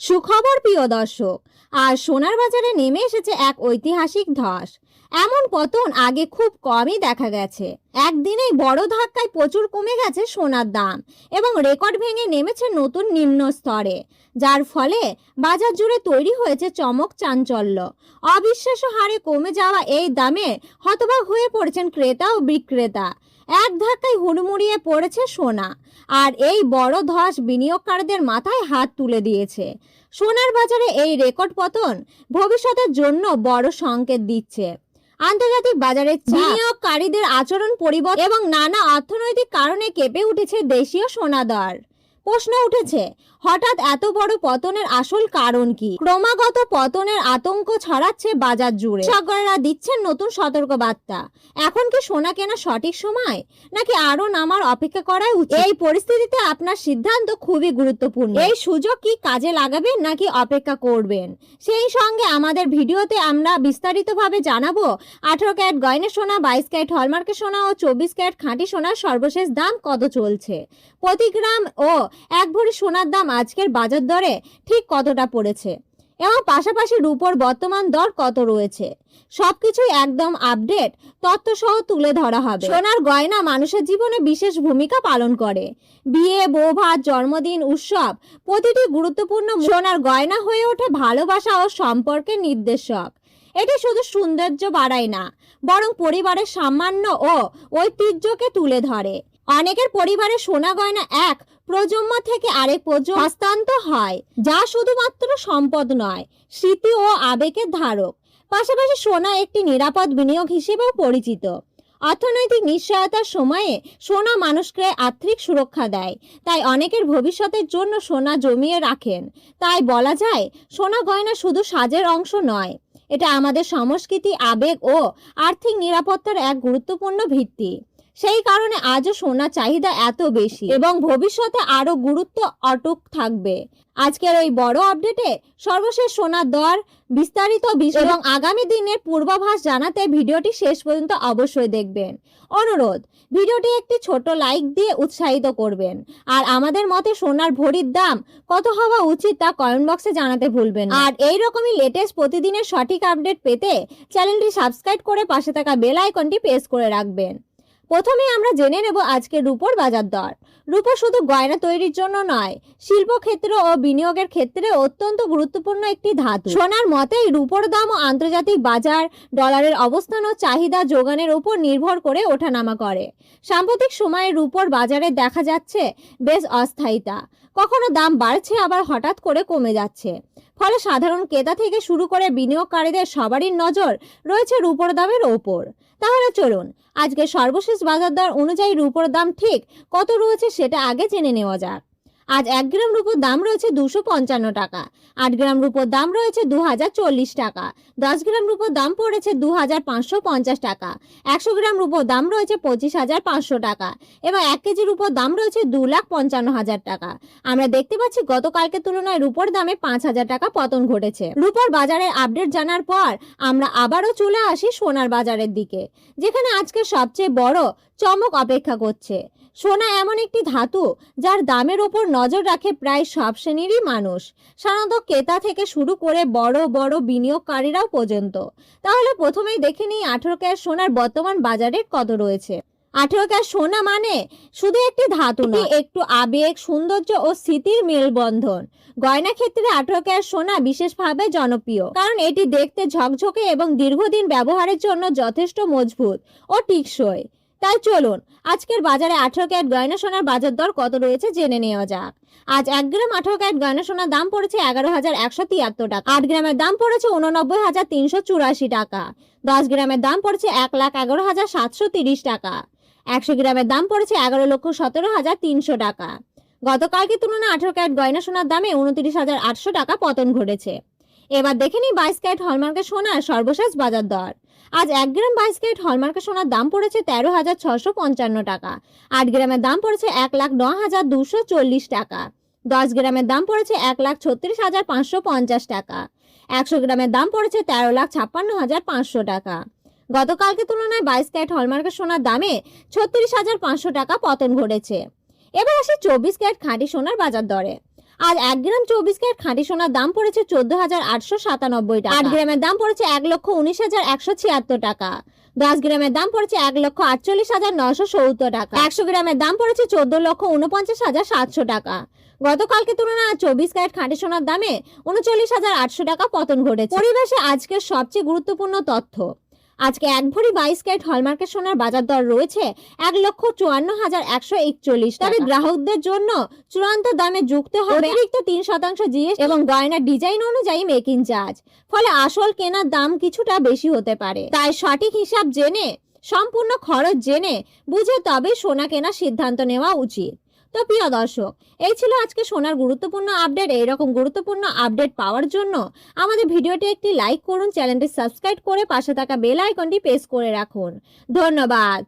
সুখবর প্রিয় দর্শক, আর সোনার বাজারে নেমে এসেছে এক ঐতিহাসিক ধস। এমন পতন আগে খুব কমই দেখা গেছে। একদিনেই বড় ধাক্কায় প্রচুর কমে গেছে সোনার দাম এবং রেকর্ড ভেঙে নেমেছে নতুন নিম্ন স্তরে, যার ফলে বাজার জুড়ে তৈরি হয়েছে চমক চাঞ্চল্য। অবিশ্বাস্য হারে কমে যাওয়া এই দামে হতবাক হয়ে পড়েছেন ক্রেতা ও বিক্রেতা। এক ধাক্কায় হুড়মুড়িয়ে পড়েছে সোনা, আর এই বড় ধস বিনিয়োগকারীদের মাথায় হাত তুলে দিয়েছে। সোনার বাজারে এই রেকর্ড পতন ভবিষ্যতের জন্য বড় সংকেত দিচ্ছে। আন্তর্জাতিক বাজারে বিনিয়োগকারীদের আচরণ পরিবর্তন এবং নানা অর্থনৈতিক কারণে কেঁপে উঠেছে দেশীয় সোনা দর। প্রশ্ন উঠেছে, হঠাৎ এত বড় পতনের আসল কারণ কি? ক্রমাগত পতনের আতঙ্ক ছড়াচ্ছে বাজার জুড়ে। বিশেষজ্ঞরা দিচ্ছেন নতুন সতর্কবার্তা। এখন কি সোনা কেনা সঠিক সময়, নাকি আরো নামার অপেক্ষা করাই উচিত? এই পরিস্থিতিতে আপনার সিদ্ধান্ত খুবই গুরুত্বপূর্ণ। এই সুযোগ কি কাজে লাগাবেন নাকি অপেক্ষা করবেন? সেই সঙ্গে আমাদের ভিডিওতে আমরা বিস্তারিতভাবে জানাবো 18 ক্যারেট গয়না সোনা, 22 ক্যারেট হলমার্কের সোনা ও 24 ক্যারেট খাঁটি সোনার সর্বশেষ দাম কত চলছে। প্রতি গ্রাম ও এক ভরি সোনার দাম আজকের বাজার দরে ঠিক কতটা পড়েছে এবং পাশাপাশি রূপোর বর্তমান দর কত রয়েছে। সবকিছুই একদম আপডেট তথ্য সহ তুলে ধরা হবে। সোনার গয়না মানুষের জীবনে বিশেষ ভূমিকা পালন করে। বিয়ে, বৌভাত, জন্মদিন, উৎসব প্রতিটি গুরুত্বপূর্ণ সোনার গয়না হয়ে ওঠে ভালোবাসা ও সম্পর্কের নির্দেশক। এটি শুধু সৌন্দর্য বাড়ায় না, বরং পরিবারের সামান্য ও ঐতিহ্যকে তুলে ধরে। অনেকের পরিবারে সোনা গয়না এক প্রজন্ম থেকে আরেক প্রজন্ম হস্তান্তর হয়, যা শুধুমাত্র সম্পদ নয়, স্মৃতি ও আবেগের ধারক। পাশাপাশি সোনা একটি নিরাপদ বিনিয়োগ হিসেবেও পরিচিত। অর্থনৈতিক নিশ্চয়তার সময়ে সোনা মানুষকে আর্থিক সুরক্ষা দেয়, তাই অনেকের ভবিষ্যতের জন্য সোনা জমিয়ে রাখেন। তাই বলা যায়, সোনা গয়না শুধু সাজের অংশ নয়, এটা আমাদের সংস্কৃতি, আবেগ ও আর্থিক নিরাপত্তার এক গুরুত্বপূর্ণ ভিত্তি। সেই কারণে আজও সোনার চাহিদা এত বেশি এবং ভবিষ্যতে আরো গুরুত্ব অটুট থাকবে। আজকের এই বড় আপডেটে সর্বশেষ সোনার দর, বিস্তারিত বিষয় এবং আগামী দিনের পূর্বাভাস জানাতে ভিডিওটি শেষ পর্যন্ত অবশ্যই দেখবেন। অনুরোধ, ভিডিওটি একটি ছোট লাইক দিয়ে উৎসাহিত করবেন। আর আমাদের মতে সোনার ভরির দাম কত হওয়া উচিত তা কমেন্ট বক্সে জানাতে ভুলবেন না। আর এই রকমই লেটেস্ট প্রতিদিনের সঠিক আপডেট পেতে চ্যানেলটি সাবস্ক্রাইব করে পাশে থাকা বেল আইকনটি প্রেস করে রাখবেন। প্রথমে আমরা জেনে নেব আজকের রূপোর বাজার দর। রূপো শুধু গয়না তৈরির জন্য নয়, শিল্পক্ষেত্র ও বিনিয়োগের ক্ষেত্রে অত্যন্ত গুরুত্বপূর্ণ একটি ধাতু। সোনার মতেই রূপোর দাম ও আন্তর্জাতিক বাজার, ডলারের অবস্থান ও চাহিদা যোগানের উপর নির্ভর করে ওঠানামা করে। সাম্প্রতিক সময়ে রূপোর বাজারে দেখা যাচ্ছে বেশ অস্থায়িতা। কখনো দাম বাড়ছে, আবার হঠাৎ করে কমে যাচ্ছে। ফলে সাধারণ ক্রেতা থেকে শুরু করে বিনিয়োগকারীদের সবারই নজর রয়েছে রূপোর দামের ওপর। তাহলে চলুন আজকে সর্বশেষ বাজার দর অনুযায়ী রূপোর দাম ঠিক কত রয়েছে সেটা আগে জেনে নেওয়া যাক। আজ 1 গ্রাম রূপোর দাম রয়েছে 255 টাকা। 8 গ্রাম রূপোর দাম রয়েছে 2040 টাকা। 10 গ্রাম রূপোর দাম পড়েছে 2550 টাকা। 100 গ্রাম রূপোর দাম রয়েছে 25,500 টাকা এবং 1 কেজি রূপোর দাম রয়েছে 2,55,000 টাকা। আমরা দেখতে পাচ্ছি গতকালকে তুলনায় রূপোর দামে 5,000 টাকা পতন ঘটেছে। রূপোর বাজারের আপডেট জানার পর আমরা আবারও চলে আসি সোনার বাজারের দিকে, যেখানে আজকে সবচেয়ে বড় চমক অপেক্ষা করছে। সোনা এমন একটি ধাতু যার দামের ওপর নজর রাখে প্রায় সব শ্রেণীরই মানুষ, সাধারণত ক্রেতা থেকে শুরু করে বড় বড় বিনিয়োগকারীরাও পর্যন্ত। তাহলে প্রথমেই দেখে নিই 18 ক্যারেট সোনার বর্তমান বাজারে কত রয়েছে। 18 ক্যারেট সোনা মানে শুধু একটি ধাতু নয়, একটু আবেগ, সৌন্দর্য ও স্মৃতির মেলবন্ধন। গয়না ক্ষেত্রে 18 ক্যারেট সোনা বিশেষভাবে জনপ্রিয়, কারণ এটি দেখতে ঝকঝকে এবং দীর্ঘদিন ব্যবহারের জন্য যথেষ্ট মজবুত ও টেকসই। তাই চলুন আজকের বাজারে 18 ক্যারেট গয়না সোনার বাজার দর কত রয়েছে জেনে নেওয়া যাক। আজ 1 গ্রাম 18 ক্যারেট গয়না সোনার দাম পড়েছে 11,173 টাকা। 8 গ্রামের দাম পড়েছে 89,384 টাকা। 10 গ্রামের দাম পড়েছে 1,11,730 টাকা। 100 গ্রামের দাম পড়েছে 11,17,300 টাকা। গতকালকে তুলনায় 18 ক্যারেট গয়না সোনার দামে 29,800 টাকা পতন ঘটেছে। এবার দেখে নিই 22 ক্যারেট হলমার্কের সোনার সর্বশেষ বাজার দর। আজ 1 গ্রাম 22 ক্যারেট হলমার্কের সোনার দাম পড়েছে 13,655 টাকা। 8 গ্রামের দাম পড়েছে 1,09,240 টাকা। 10 গ্রামের দাম পড়েছে 1,36,550 টাকা। 100 গ্রামের দাম পড়েছে 13,56,500 টাকা। গতকালকে তুলনায় 22 ক্যারেট হলমার্কের সোনার দামে 36,500 টাকা পতন ঘটেছে। এবার আসি 24 ক্যারেট খাঁটি সোনার বাজার দরে। আজ 1 গ্রাম 24 ক্যারেট খাঁটি সোনার দাম পড়েছে 14,897 টাকা। 8 গ্রামের দাম পড়েছে 1,19,176 টাকা। 10 গ্রামের দাম পড়েছে 1,48,970 টাকা। 100 গ্রামের দাম পড়েছে 14,49,700 টাকা। গতকালকে তুলনায় 24 ক্যারেট খাঁটি সোনার দামে 39,800 টাকা পতন ঘটেছে। পরিবেশে আজকের সবচেয়ে গুরুত্বপূর্ণ তথ্য। আজকে 1 ভরি 22 ক্যারেট হলমার্কের সোনার বাজার দর রয়েছে 1,54,141 টাকা। তবে গ্রাহকদের জন্য চূড়ান্ত দামে যুক্ত হবে অতিরিক্ত 3% জিএসটি এবং গয়নার ডিজাইন অনুযায়ী মেকিং চার্জ। ফলে আসল কেনার দাম কিছুটা বেশি হতে পারে। তাই সঠিক হিসাব জেনে, সম্পূর্ণ খরচ জেনে বুঝে তবে সোনা কেনার সিদ্ধান্ত নেওয়া উচিত। তো প্রিয় দর্শক, এই ছিল আজকে সোনার গুরুত্বপূর্ণ আপডেট। এইরকম গুরুত্বপূর্ণ আপডেট পাওয়ার জন্য আমাদের ভিডিওটি একটি লাইক করুন, চ্যানেলটি সাবস্ক্রাইব করে পাশে থাকা বেল আইকনটি প্রেস করে রাখুন। ধন্যবাদ।